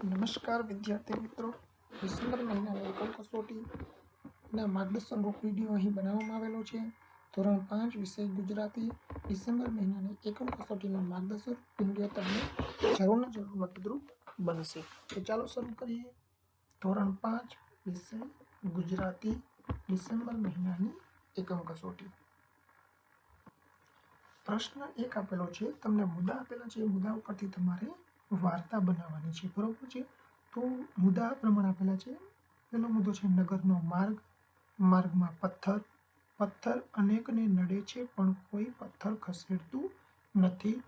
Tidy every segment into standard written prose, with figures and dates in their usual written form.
નમસ્કાર વિદ્યાર્થી મિત્રો, ડિસેમ્બર મહિનાની એકમ કસોટીના માર્ગદર્શન રૂપ વિડીયો અહીં બનાવવામાં આવેલો છે. ધોરણ 5 વિષય ગુજરાતી ડિસેમ્બર મહિનાની એકમ કસોટીનો માર્ગદર્શન વિડીયો તમને જરૂર મદદરૂપ બનશે. તો ચાલો શરૂ કરીએ. ધોરણ 5 વિષય ગુજરાતી ડિસેમ્બર મહિનાની એકમ કસોટી. પ્રશ્ન 1 આપેલો છે, તમને મુદ્દા આપેલા છે. મુદ્દા ઉપરથી તમારે વાર્તા બનાવવાની છે, બરોબર છે. તો મુદ્દા પ્રમાણે આપેલા છે. પહેલો મુદ્દો છે નગરનો માર્ગ. માર્ગમાં પથ્થર. પથ્થર અનેકને નડે છે પણ કોઈ પથ્થર ખસેડતું નથી.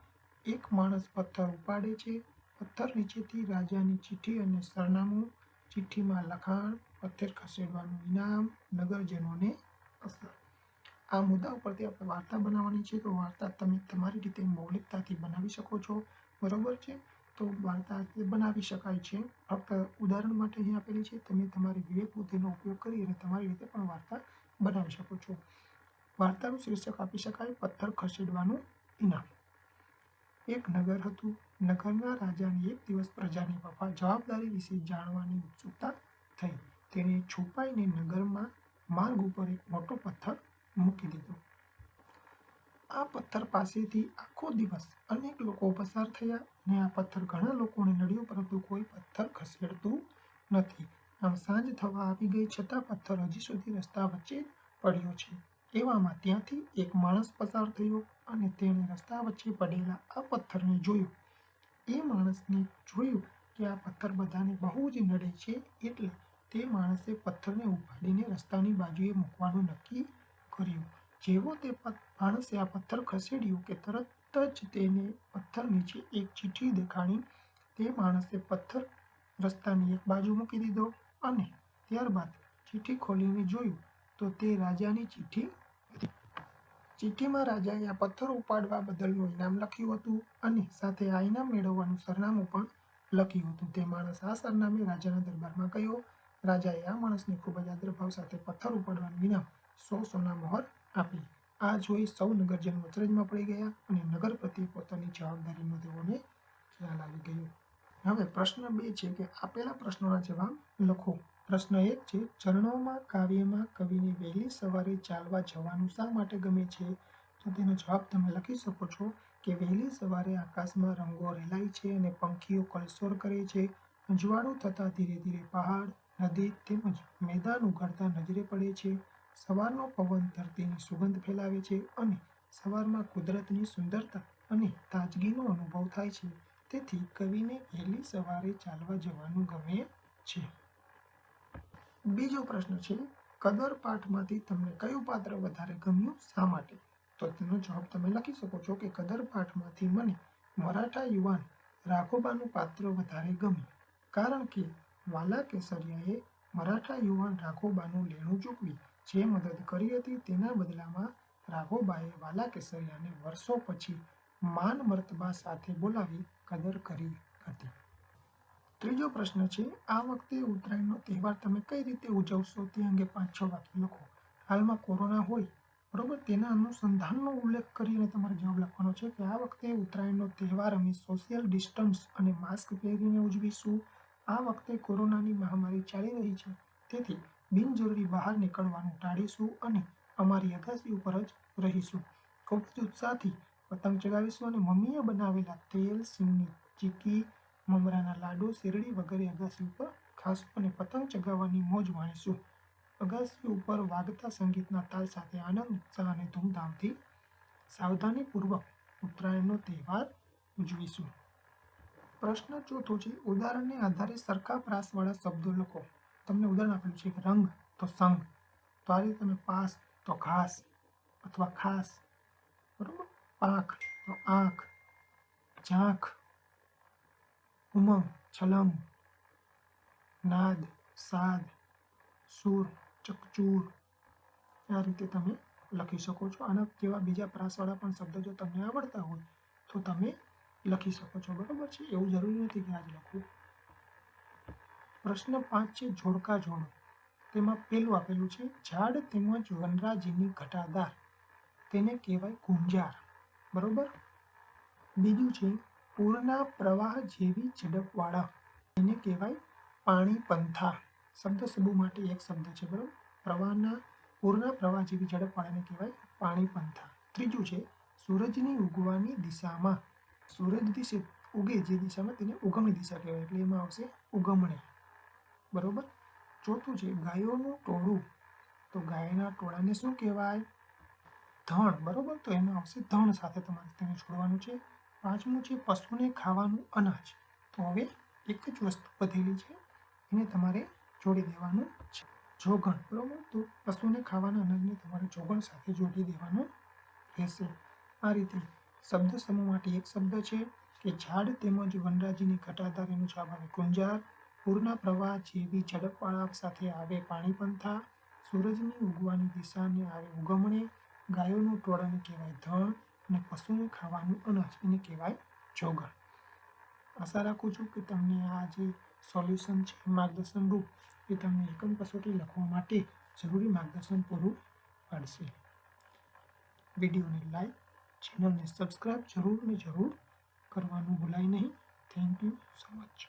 એક માણસ પથ્થર ઉપાડે છે. પથ્થર નીચેથી રાજાની ચિઠ્ઠી અને સરનામું. ચિઠ્ઠીમાં લખાણ. પથ્થર ખસેડવાનું ઇનામ. નગરજનોને અસર. આ મુદ્દા ઉપરથી આપણે વાર્તા બનાવવાની છે. તો વાર્તા તમે તમારી રીતે મૌલિકતાથી બનાવી શકો છો, બરોબર છે. તો વાર્તા બનાવી શકાય છે. ફક્ત ઉદાહરણ માટે અહીં આપેલી છે. તમે તમારી વિવેક બુદ્ધિનો ઉપયોગ કરી અને તમારી રીતે પણ વાર્તા બનાવી શકો છો. વાર્તાનું શીર્ષક આપી શકાય પથ્થર ખસેડવાનું ઇનામ. એક નગર હતું. નગરના રાજાને એક દિવસ પ્રજાની જવાબદારી વિશે જાણવાની ઉત્સુકતા થઈ. તેણે છુપાઈને નગરમાં માર્ગ ઉપર એક મોટો પથ્થર મૂકી દીધો. આ પથ્થર પાસેથી આખો દિવસ અનેક લોકો પસાર થયા અને આ પથ્થર ઘણા લોકોને નડ્યો, પરંતુ કોઈ પથ્થર ખસેડતું નથી. આમ સાંજ થવા આવી ગઈ છતાં પથ્થર હજી સુધી રસ્તા વચ્ચે પડ્યો છે. એવામાં ત્યાંથી એક માણસ પસાર થયો અને તેણે રસ્તા વચ્ચે પડેલા આ પથ્થરને જોયો. એ માણસને જોયું કે આ પથ્થર બધાને બહુ જ નડે છે, એટલે તે માણસે પથ્થરને ઉપાડીને રસ્તાની બાજુએ મૂકવાનું નક્કી કર્યું. જેવો તે માણસે આ પથ્થર ખસેડ્યું કે તરત જ તેને પથ્થર નીચે એક ચિઠ્ઠી દેખાણી. તે માણસે પથ્થર રસ્તાની એક બાજુ મૂકી દીધો અને ત્યારબાદ ચિઠ્ઠી ખોલીને જોયું તો તે રાજાની ચિઠ્ઠી હતી. ચિઠ્ઠીમાં રાજાએ આ પથ્થર ઉપાડવા બદલનું ઇનામ લખ્યું હતું અને સાથે આ ઇનામ મેળવવાનું સરનામું પણ લખ્યું હતું. તે માણસ આ સરનામે રાજાના દરબારમાં ગયો. રાજાએ આ માણસને ખૂબ જ આદરભાવ સાથે પથ્થર ઉપાડવાનું ઇનામ 100 સોના મોહર આપી. આ જોઈ સૌ નગરજનો અચરજમાં પડી ગયા અને નગર પ્રત્યે પોતાની જવાબદારીનો તેઓને ખ્યાલ આવી ગયો. હવે પ્રશ્ન 2 છે કે આપેલા પ્રશ્નોના જવાબ લખો. પ્રશ્ન 1 છે, ચરણોમાં કાવ્યમાં કવિને વહેલી સવારે ચાલવા જવાનું શા માટે ગમે છે? તો તેનો જવાબ તમે લખી શકો છો કે વહેલી સવારે આકાશમાં રંગો રેલાય છે અને પંખીઓ કલસોર કરે છે. અજવાળું થતાં ધીરે ધીરે પહાડ, નદી તેમજ મેદાન ઉઘાડતા નજરે પડે છે. સવારનો પવન ધરતીની સુગંધ ફેલાવે છે અને સવારમાં કુદરતની સુંદરતા અને તાજગીનો અનુભવ થાય છે. તેથી કવિને વહેલી સવારે ચાલવા જવાનું ગમે છે. બીજો પ્રશ્ન છે, કદર પાઠમાંથી તમને કયું પાત્ર વધારે ગમ્યું, શા માટે? તો તેનો જવાબ તમે લખી શકો છો કે કદર પાઠમાંથી મને મરાઠા યુવાન રાઘોબાનું પાત્ર વધારે ગમ્યું, કારણ કે વાલા કેસરિયાએ મરાઠા યુવાન રાઘોબાનું લેણું ચૂકવી જે મદદ કરી હતી તેના બદલામાં રાઘોબાએ વાલા કેસરિયાને વર્ષો પછી માન મર્તબા સાથે બોલાવી કદર કરી હતી. ત્રીજો પ્રશ્ન છે, આ વખતે ઉત્તરાયણનો તહેવાર તમે કઈ રીતે ઉજવશો તે અંગે 5-6 વાક્ય લખો. હાલમાં કોરોના હોય, બરોબર, તેના અનુસંધાનનો ઉલ્લેખ કરીને તમારે જવાબ લખવાનો છે કે આ વખતે ઉત્તરાયણનો તહેવાર અમે સોશિયલ ડિસ્ટન્સ અને માસ્ક પહેરીને ઉજવીશું. આ વખતે કોરોનાની મહામારી ચાલી રહી છે, તેથી બિનજરૂરી બહાર નીકળવાનું ટાળીશું અને અમારી અગાસી ઉપર જ રહીશું. ખૂબ જ ઉત્સાહથી પતંગ ચગાવીશું અને મમ્મીએ બનાવેલા તેલ, સિંગની ચીક્કી, મમરાના લાડુ, શેરડી વગેરે અગાસી ઉપર ખાશું અને પતંગ ચગાવવાની મોજ માણીશું. અગાસી ઉપર વાગતા સંગીતના તાલ સાથે આનંદ, ઉત્સાહ અને ધૂમધામથી સાવધાનીપૂર્વક ઉત્તરાયણનો તહેવાર ઉજવીશું. પ્રશ્ન 4 છે, ઉદાહરણને આધારે સરખા પ્રાસવાળા શબ્દો લખો. તમને ઉદાહરણ આપેલું છે કે રંગ તો સંગ, તો આ રીતે તમે પાસ તો ઘાસ અથવા ખાસ, બરોબર. પાંખ તો આંખ, ઝાંખ, ઉમંગ, છલંગ, નાદ, સાદ, સુર, ચકચૂર. આ રીતે તમે લખી શકો છો. આના જેવા બીજા પ્રાસવાળા પણ શબ્દો જો તમને આવડતા હોય તો તમે લખી શકો છો, બરોબર છે. એવું જરૂરી નથી કે આજ લખવું. પ્રશ્ન 5 છે, જોડકા જોડો. તેમાં પહેલું આપેલું છે, ઝાડ તેમજ વનરાજીની ઘટાદાર, તેને કહેવાય ગુંજાર, બરોબર. બીજું છે, પૂરના પ્રવાહ જેવી ઝડપવાળા, એને કહેવાય પાણી પંથા. શબ્દ સમૂહ માટે એક શબ્દ છે, બરાબર. પૂરના પ્રવાહ જેવી ઝડપવાળાને કહેવાય પાણી પંથા. ત્રીજું છે સૂરજની ઉગવાની દિશામાં. સૂરજ દિશે ઉગે જે દિશામાં તેને ઉગમણી દિશા કહેવાય, એટલે એમાં આવશે ઉગમણી, બરોબર. ચોથું છે ગાયોનું ટોળું. તો ગાયના ટોળાને શું કહેવાય? ધણ, બરોબર. તો એમાં આવશે ધણ સાથે તમારે તેને જોડવાનું છે. પાંચમું છે પશુને ખાવાનું અનાજ. તો હવે એક જ વસ્તુ વધેલી છે, એને તમારે જોડી દેવાનું છે, જોગણ, બરોબર. તો પશુને ખાવાના અનાજને તમારે જોગણ સાથે જોડી દેવાનું રહેશે. આ રીતે શબ્દ સમૂહ માટે એક શબ્દ છે કે ઝાડ તેમજ વનરાજીની ઘટાદાર એનું જવાબ આવે કુંજાર. પૂરના પ્રવાહ જેવી ઝડપવાળા સાથે આવે પાણી પંથા. સૂરજની ઉગવાની દિશાને આવે ઉગમણે. ગાયોનું ટોળાને કહેવાય ધણ અને પશુને ખાવાનું અનાજ એને કહેવાય જોગણ. આશા રાખું છું કે તમને આ જે સોલ્યુશન છે માર્ગદર્શન રૂપ એ તમને એકમ કસોટી લખવા માટે જરૂરી માર્ગદર્શન પૂરું પાડશે. વિડીયોને લાઈક, ચેનલને સબસ્ક્રાઈબ જરૂર ને જરૂર કરવાનું ભૂલાય નહીં. Thank you so much.